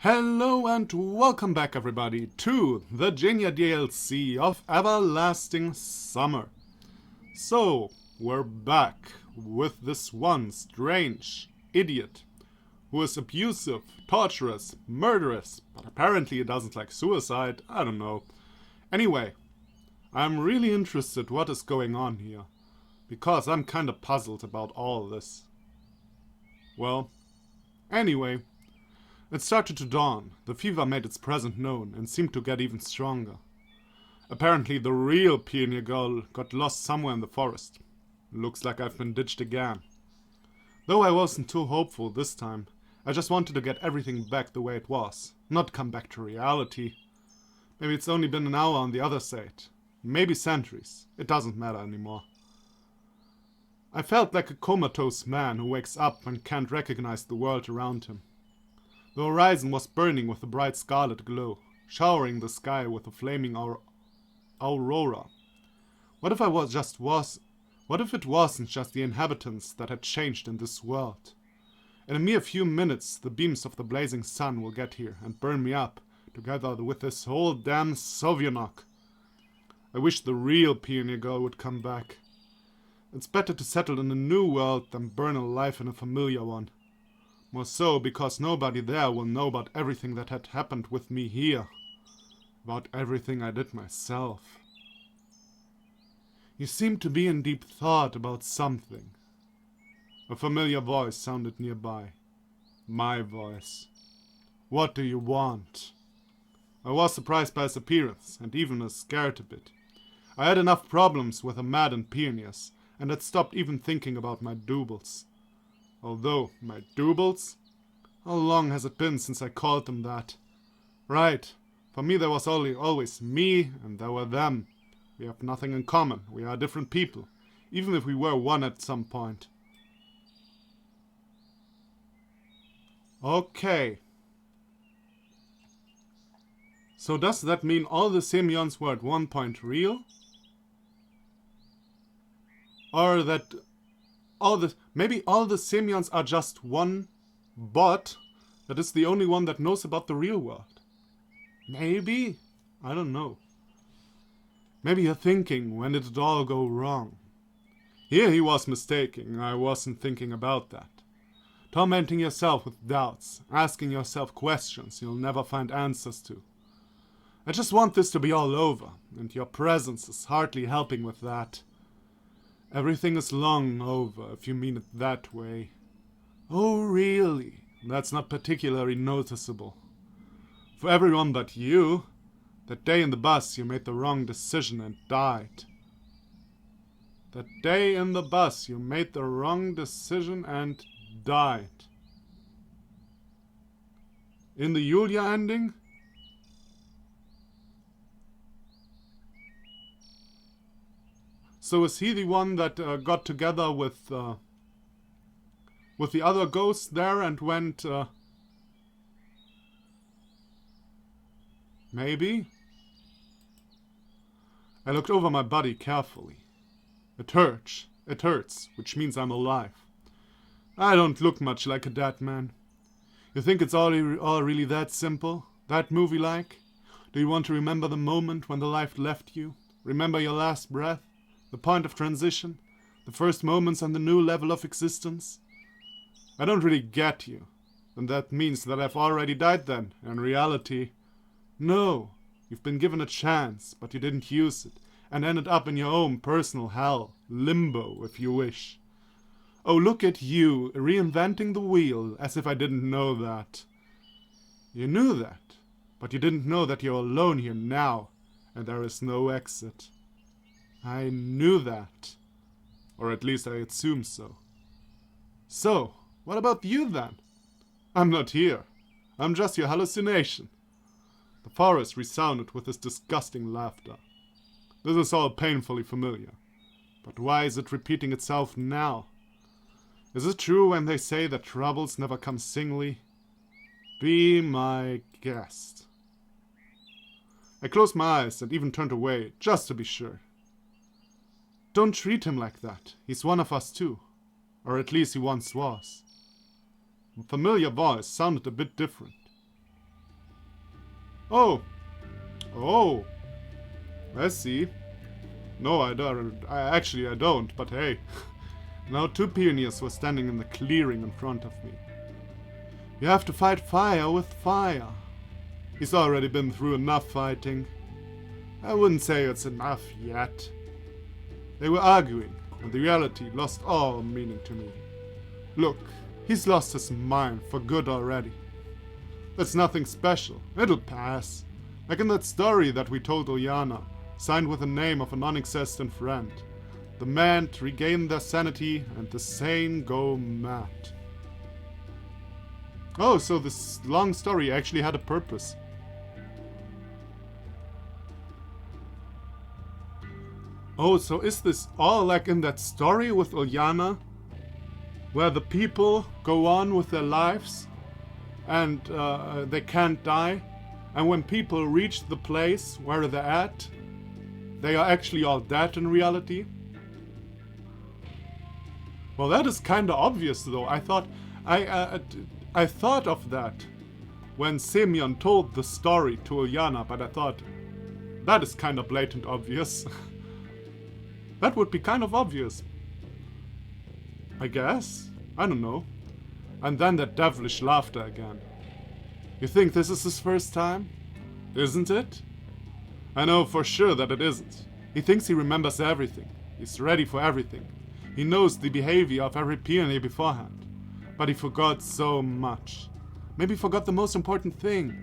Hello and welcome back everybody to the Zhenya DLC of Everlasting Summer. So, we're back with this one strange idiot who is abusive, torturous, murderous, but apparently he doesn't like suicide, I don't know. Anyway, I'm really interested what is going on here, because I'm kinda puzzled about all this. Well, anyway, it started to dawn. The fever made its presence known and seemed to get even stronger. Apparently the real pioneer girl got lost somewhere in the forest. Looks like I've been ditched again. Though I wasn't too hopeful this time, I just wanted to get everything back the way it was, not come back to reality. Maybe it's only been an hour on the other side. Maybe centuries. It doesn't matter anymore. I felt like a comatose man who wakes up and can't recognize the world around him. The horizon was burning with a bright scarlet glow, showering the sky with a flaming aurora. What if it wasn't just the inhabitants that had changed in this world? In a mere few minutes, the beams of the blazing sun will get here and burn me up, together with this whole damn Sovietnock. I wish the real pioneer girl would come back. It's better to settle in a new world than burn alive in a familiar one. More so because nobody there will know about everything that had happened with me here. About everything I did myself. You seem to be in deep thought about something. A familiar voice sounded nearby. My voice. What do you want? I was surprised by his appearance, and even scared a bit. I had enough problems with the maddened pioneers, and had stopped even thinking about my doubles. Although, my doubles? How long has it been since I called them that? Right, for me there was always me and there were them. We have nothing in common, we are different people, even if we were one at some point. Okay. So does that mean all the Semyons were at one point real? Or that maybe all the Semyons are just one bot that is the only one that knows about the real world. Maybe? I don't know. Maybe you're thinking, when did it all go wrong? Here he was mistaken, I wasn't thinking about that. Tormenting yourself with doubts, asking yourself questions you'll never find answers to. I just want this to be all over, and your presence is hardly helping with that. Everything is long over, if you mean it that way. Oh, really? That's not particularly noticeable. For everyone but you, that day in the bus you made the wrong decision and died. That day in the bus you made the wrong decision and died. In the Julia ending? So is he the one that got together with the other ghosts there and went... Maybe? I looked over my body carefully. It hurts, which means I'm alive. I don't look much like a dead man. You think it's all really that simple? That movie-like? Do you want to remember the moment when the life left you? Remember your last breath? The point of transition? The first moments on the new level of existence? I don't really get you. And that means that I've already died then, in reality. No, you've been given a chance, but you didn't use it, and ended up in your own personal hell, limbo, if you wish. Oh, look at you, reinventing the wheel, as if I didn't know that. You knew that, but you didn't know that you're alone here now, and there is no exit. I knew that. Or at least I assume so. So, what about you then? I'm not here. I'm just your hallucination. The forest resounded with his disgusting laughter. This is all painfully familiar. But why is it repeating itself now? Is it true when they say that troubles never come singly? Be my guest. I closed my eyes and even turned away, just to be sure. Don't treat him like that. He's one of us too. Or at least he once was. The familiar voice sounded a bit different. Oh. Oh. I see. No, I don't. I don't, but hey. Now 2 pioneers were standing in the clearing in front of me. You have to fight fire with fire. He's already been through enough fighting. I wouldn't say it's enough yet. They were arguing, and the reality lost all meaning to me. Look, he's lost his mind for good already. That's nothing special. It'll pass. Like in that story that we told Uljana, signed with the name of a non-existent friend. The mad regain their sanity, and the sane go mad. Oh, so this long story actually had a purpose. Oh, so is this all like in that story with Uljana? Where the people go on with their lives and they can't die? And when people reach the place where they're at, they are actually all dead in reality? Well, that is kind of obvious, though. I thought of that when Semyon told the story to Uljana, but I thought that is kind of blatant obvious. That would be kind of obvious, I guess. I don't know. And then that devilish laughter again. You think this is his first time? Isn't it? I know for sure that it isn't. He thinks he remembers everything. He's ready for everything. He knows the behavior of every pioneer beforehand. But he forgot so much. Maybe forgot the most important thing.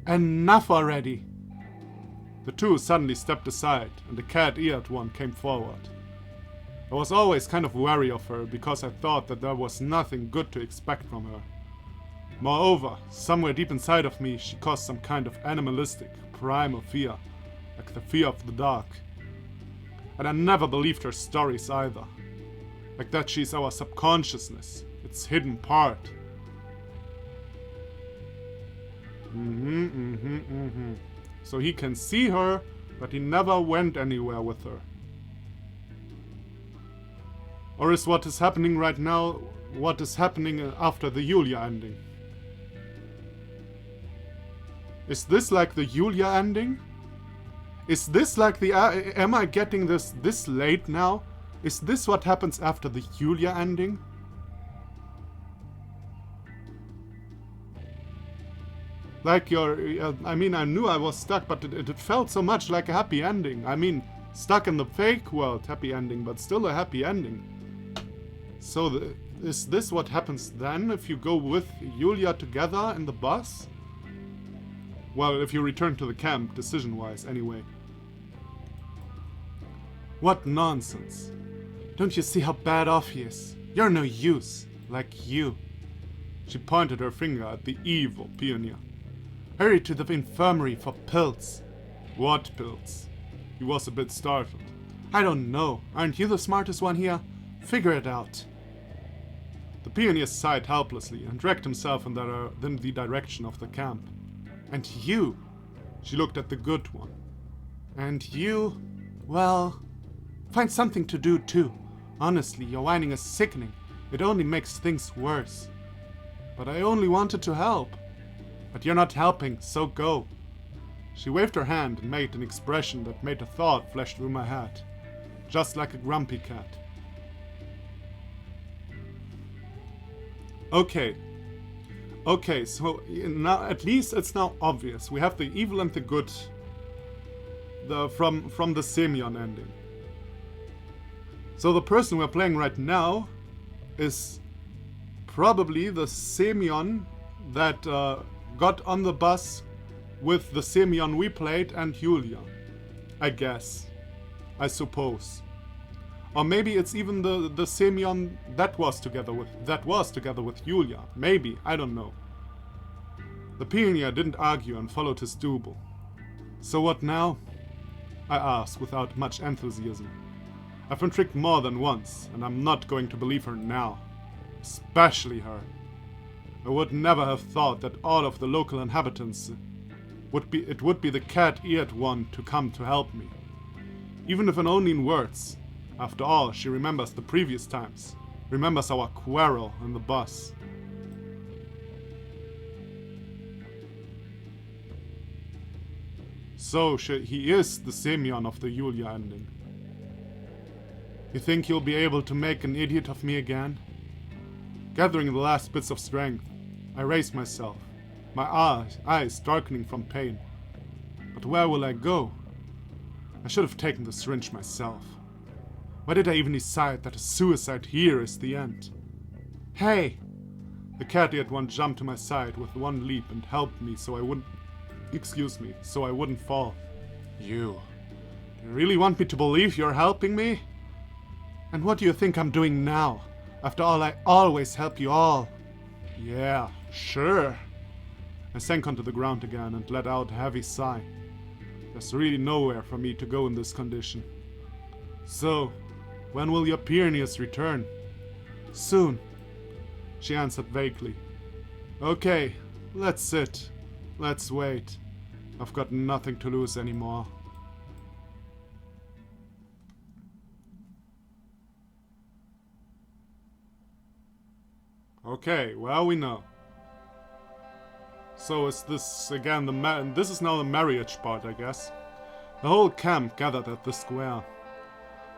Enough already! The two suddenly stepped aside, and the cat-eared one came forward. I was always kind of wary of her, because I thought that there was nothing good to expect from her. Moreover, somewhere deep inside of me, she caused some kind of animalistic, primal fear, like the fear of the dark. And I never believed her stories either. Like that she's our subconsciousness, its hidden part. So he can see her, but he never went anywhere with her. Or is what is happening right now what is happening after the Yulia ending? Is this like the Yulia ending? Is this like the... am I getting this late now? Is this what happens after the Yulia ending? Like I mean, I knew I was stuck, but it felt so much like a happy ending. I mean, stuck in the fake world, happy ending, but still a happy ending. So, is this what happens then if you go with Yulia together in the bus? Well, if you return to the camp, decision-wise, anyway. What nonsense. Don't you see how bad off he is? You're no use, like you. She pointed her finger at the evil pioneer. Hurry to the infirmary for pills. What pills? He was a bit startled. I don't know. Aren't you the smartest one here? Figure it out. The pioneer sighed helplessly and dragged himself in the direction of the camp. And you? She looked at the good one. And you? Well, find something to do too. Honestly, your whining is sickening. It only makes things worse. But I only wanted to help. But you're not helping, so go. She waved her hand and made an expression that made a thought flash through my head. Just like a grumpy cat. Okay, so now at least it's now obvious. We have the evil and the good from the Semyon ending. So the person we're playing right now is probably the Semyon that got on the bus with the Semyon we played and Yulia. I guess. I suppose. Or maybe it's even the Semyon that was together with Yulia. Maybe, I don't know. The pioneer didn't argue and followed his double. So what now? I asked without much enthusiasm. I've been tricked more than once, and I'm not going to believe her now. Especially her. I would never have thought that all of the local inhabitants would be the cat-eared one to come to help me. Even if only in words. After all, she remembers the previous times. Remembers our quarrel in the bus. So, he is the Semyon of the Yulia ending. You think you'll be able to make an idiot of me again? Gathering the last bits of strength, I raise myself, my eyes darkening from pain. But where will I go? I should have taken the syringe myself. Why did I even decide that a suicide here is the end? Hey! The Katia at once jumped to my side with one leap and helped me so I wouldn't fall. You really want me to believe you're helping me? And what do you think I'm doing now? After all, I always help you all. Yeah, sure. I sank onto the ground again and let out a heavy sigh. There's really nowhere for me to go in this condition. So, when will your Pyrenees return? Soon, she answered vaguely. Okay, let's sit. Let's wait. I've got nothing to lose anymore. Okay, well, we know. So is this again this is now the marriage part, I guess. The whole camp gathered at the square.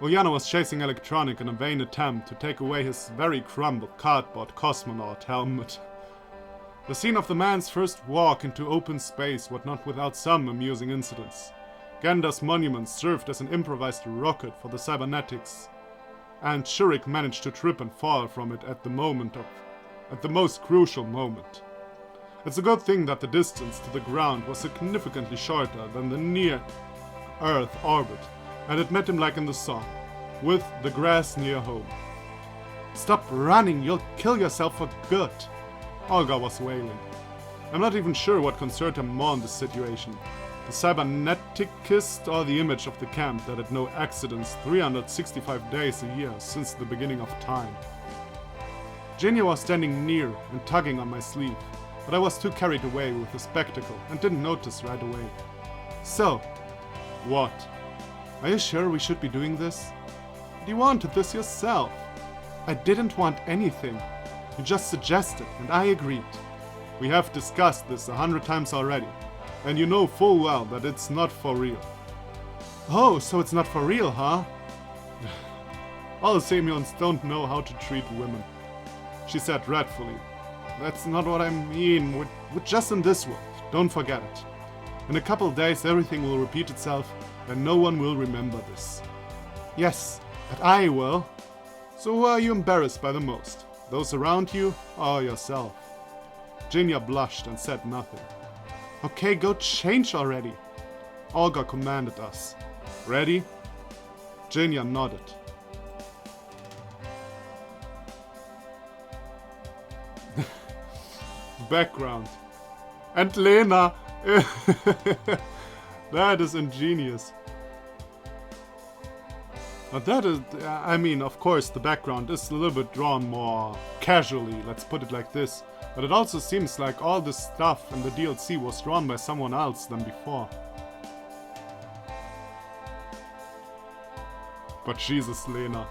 Uljana was chasing Electronic in a vain attempt to take away his very crumbled cardboard cosmonaut helmet. The scene of the man's first walk into open space was not without some amusing incidents. Genda's monument served as an improvised rocket for the cybernetics, and Shurik managed to trip and fall from it at the most crucial moment. It's a good thing that the distance to the ground was significantly shorter than the near-Earth orbit, and it met him like in the song, with the grass near home. Stop running, you'll kill yourself for good, Olga was wailing. I'm not even sure what concerned him more in this situation, the cyberneticist or the image of the camp that had no accidents 365 days a year since the beginning of time. Zhenya was standing near and tugging on my sleeve, but I was too carried away with the spectacle and didn't notice right away. So, what? Are you sure we should be doing this? You wanted this yourself. I didn't want anything. You just suggested, and I agreed. We have discussed this 100 times already, and you know full well that it's not for real. Oh, so it's not for real, huh? All Semyons don't know how to treat women, she said dreadfully. That's not what I mean. We're just in this world. Don't forget it. In a couple days everything will repeat itself and no one will remember this. Yes, but I will. So who are you embarrassed by the most? Those around you or yourself? Zhenya blushed and said nothing. Okay, go change already, Olga commanded us. Ready? Zhenya nodded. Background. And Lena! That is ingenious. But that is, I mean, of course, the background is a little bit drawn more casually, let's put it like this. But it also seems like all this stuff in the DLC was drawn by someone else than before. But Jesus, Lena.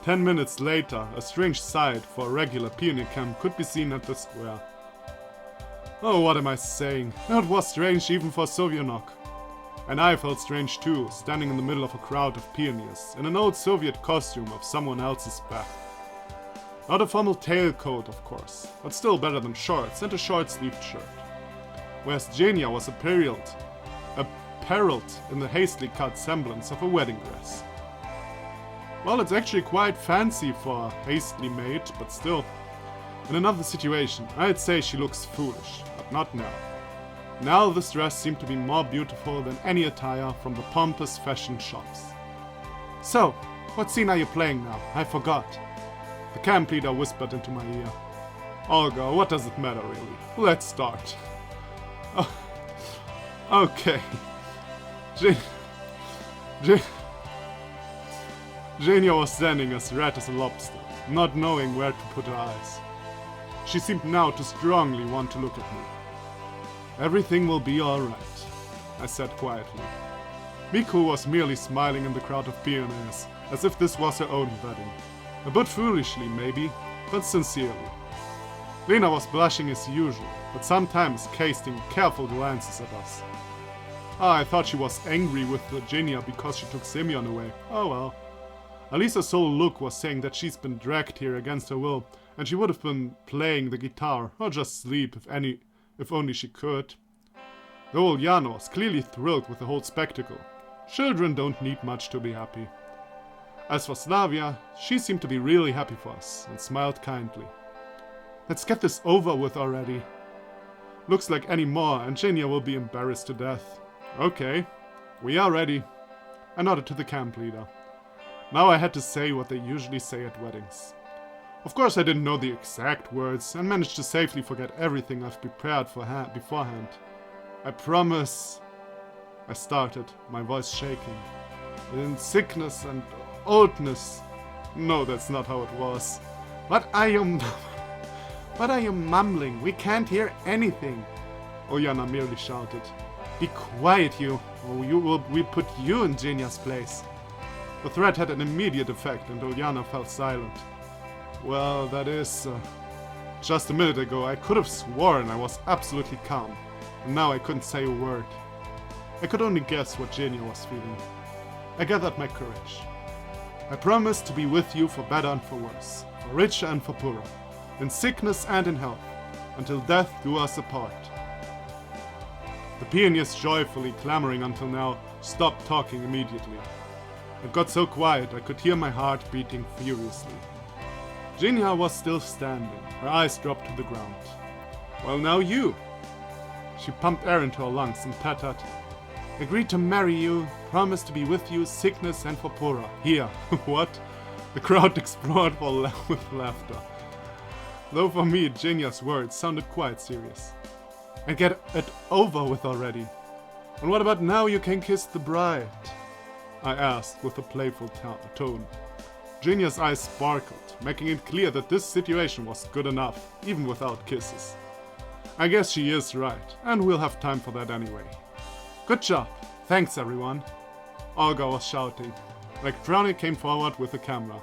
10 minutes later, a strange sight for a regular pioneer camp could be seen at the square. Oh, what am I saying? It was strange even for Sovietnok. And I felt strange too, standing in the middle of a crowd of pioneers, in an old Soviet costume of someone else's back. Not a formal tailcoat, of course, but still better than shorts and a short-sleeved shirt. Whereas Zhenya was apparelled in the hastily cut semblance of a wedding dress. Well, it's actually quite fancy for hastily made, but still. In another situation, I'd say she looks foolish, but not now. Now this dress seemed to be more beautiful than any attire from the pompous fashion shops. So, what scene are you playing now? I forgot. The camp leader whispered into my ear. Olga, what does it matter really? Let's start. Oh, okay. Zhenya was standing as red as a lobster, not knowing where to put her eyes. She seemed now to strongly want to look at me. Everything will be alright, I said quietly. Miku was merely smiling in the crowd of pioneers, as if this was her own wedding. A bit foolishly, maybe, but sincerely. Lena was blushing as usual, but sometimes casting careful glances at us. Ah, I thought she was angry with Zhenya because she took Semyon away. Oh well. At least her sole look was saying that she's been dragged here against her will, and she would have been playing the guitar, or just sleep if only she could. Though Ulyana was clearly thrilled with the whole spectacle. Children don't need much to be happy. As for Slavia, she seemed to be really happy for us, and smiled kindly. Let's get this over with already. Looks like any more, and Zhenya will be embarrassed to death. Okay, we are ready. I nodded to the camp leader. Now I had to say what they usually say at weddings. Of course I didn't know the exact words, and managed to safely forget everything I've prepared beforehand. I promise, I started, my voice shaking. In sickness and oldness. No, that's not how it was. What are you mumbling? We can't hear anything. Ulyana merely shouted. Be quiet, you, or we put you in Zhenya's place. The threat had an immediate effect, and Ulyana fell silent. Well, that is... just a minute ago I could have sworn I was absolutely calm, and now I couldn't say a word. I could only guess what Zhenya was feeling. I gathered my courage. I promised to be with you for better and for worse, for richer and for poorer, in sickness and in health, until death do us apart. The pioneers, joyfully clamoring until now, stopped talking immediately. It got so quiet I could hear my heart beating furiously. Zhenya was still standing, her eyes dropped to the ground. Well, now you! She pumped air into her lungs and pattered. Agreed to marry you, promised to be with you, sickness and for poorer. Here. What? The crowd exploded with laughter. Though for me, Zhenya's words sounded quite serious. And get it over with already. And what about now you can kiss the bride? I asked with a playful tone. Zhenya's eyes sparkled, making it clear that this situation was good enough, even without kisses. I guess she is right, and we'll have time for that anyway. Good job! Thanks everyone! Olga was shouting. Acrually came forward with the camera.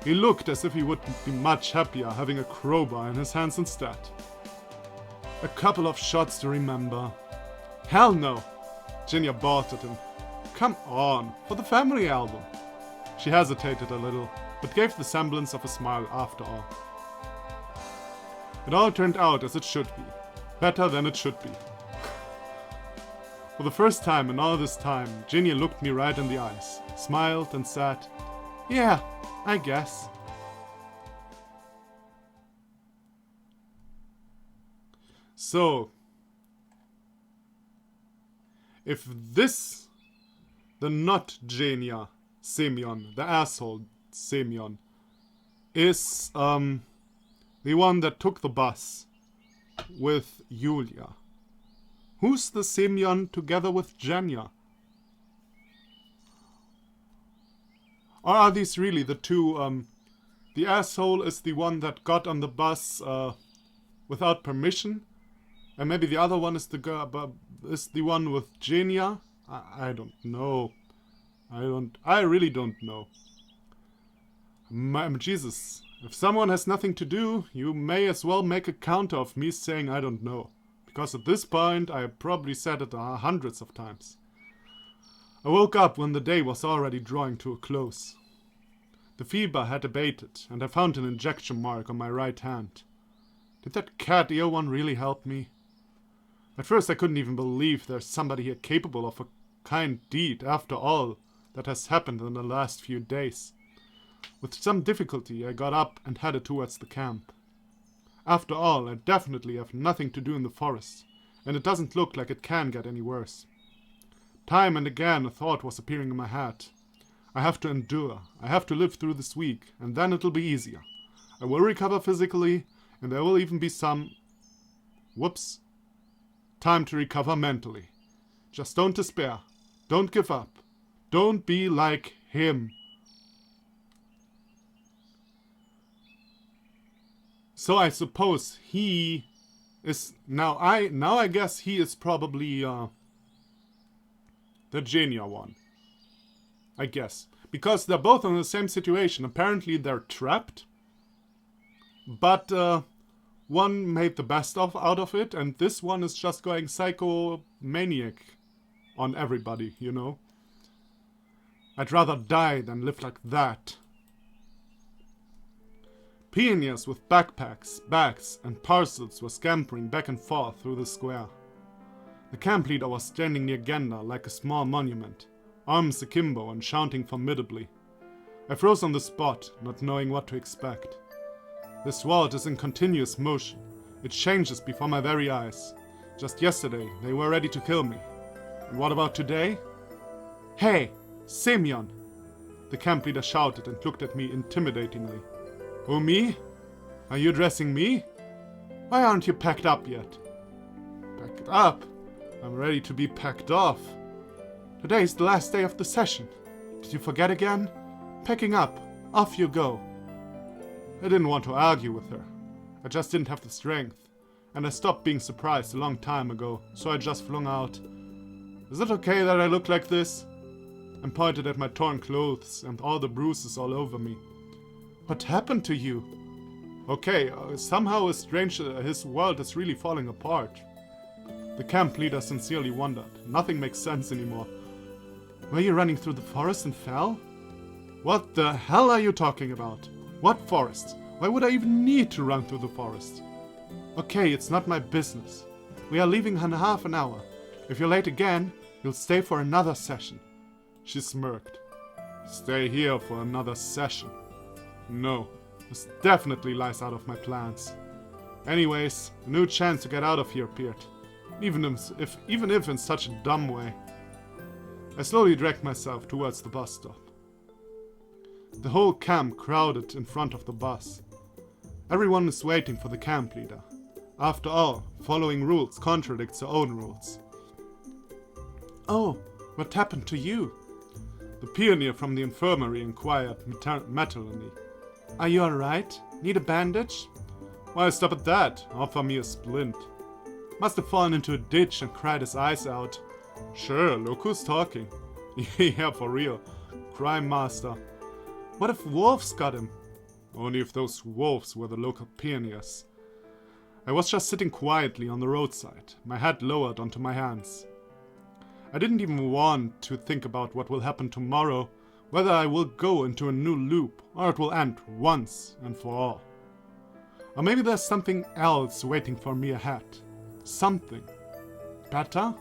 He looked as if he would be much happier having a crowbar in his hands instead. A couple of shots to remember. Hell no! Zhenya barked at him. Come on, for the family album! She hesitated a little, but gave the semblance of a smile after all. It all turned out as it should be. Better than it should be. For the first time in all this time, Zhenya looked me right in the eyes, smiled and said, Yeah, I guess. So, if this, the not Zhenya, Semyon, the asshole Semyon, is the one that took the bus with Yulia, who's the Semyon together with Zhenya? Or are these really the two, the asshole is the one that got on the bus without permission, and maybe the other one is the one with Zhenya? I don't know. I really don't know. Jesus, if someone has nothing to do, you may as well make a counter of me saying I don't know. Because at this point, I probably said it hundreds of times. I woke up when the day was already drawing to a close. The fever had abated, and I found an injection mark on my right hand. Did that Katia one really help me? At first I couldn't even believe there's somebody here capable of a kind deed after all that has happened in the last few days. With some difficulty I got up and headed towards the camp. After all, I definitely have nothing to do in the forest, and it doesn't look like it can get any worse. Time and again a thought was appearing in my head. I have to endure, I have to live through this week, and then it'll be easier. I will recover physically, and there will even be some... Whoops. Time to recover mentally. Just don't despair. Don't give up. Don't be like him. So I suppose he is... Now I guess he is probably the Zhenya one. I guess. Because they're both in the same situation. Apparently they're trapped. But one made the best out of it, and this one is just going psychomaniac on everybody, you know. I'd rather die than live like that. Pioneers with backpacks, bags, and parcels were scampering back and forth through the square. The camp leader was standing near Genda like a small monument, arms akimbo and shouting formidably. I froze on the spot, not knowing what to expect. This world is in continuous motion. It changes before my very eyes. Just yesterday, they were ready to kill me. And what about today? Hey, Semyon! The camp leader shouted and looked at me intimidatingly. Who, me? Are you addressing me? Why aren't you packed up yet? Packed up? I'm ready to be packed off. Today is the last day of the session. Did you forget again? Packing up. Off you go. I didn't want to argue with her. I just didn't have the strength. And I stopped being surprised a long time ago, so I just flung out. Is it okay that I look like this? And pointed at my torn clothes and all the bruises all over me. What happened to you? Okay, somehow it's strange his world is really falling apart. The camp leader sincerely wondered. Nothing makes sense anymore. Were you running through the forest and fell? What the hell are you talking about? What forest? Why would I even need to run through the forest? Okay, it's not my business. We are leaving in half an hour. If you're late again, you'll stay for another session. She smirked. Stay here for another session. No, this definitely lies out of my plans. Anyways, a new chance to get out of here appeared. Even if in such a dumb way. I slowly dragged myself towards the bus stop. The whole camp crowded in front of the bus. Everyone is waiting for the camp leader. After all, following rules contradicts their own rules. Oh, what happened to you? The pioneer from the infirmary inquired maternally. Are you alright? Need a bandage? Why stop at that? Offer me a splint. Must have fallen into a ditch and cried his eyes out. Sure, look who's talking. Yeah, for real. Crime master. What if wolves got him? Only if those wolves were the local pioneers. I was just sitting quietly on the roadside, my head lowered onto my hands. I didn't even want to think about what will happen tomorrow, whether I will go into a new loop or it will end once and for all. Or maybe there's something else waiting for me ahead. Something better?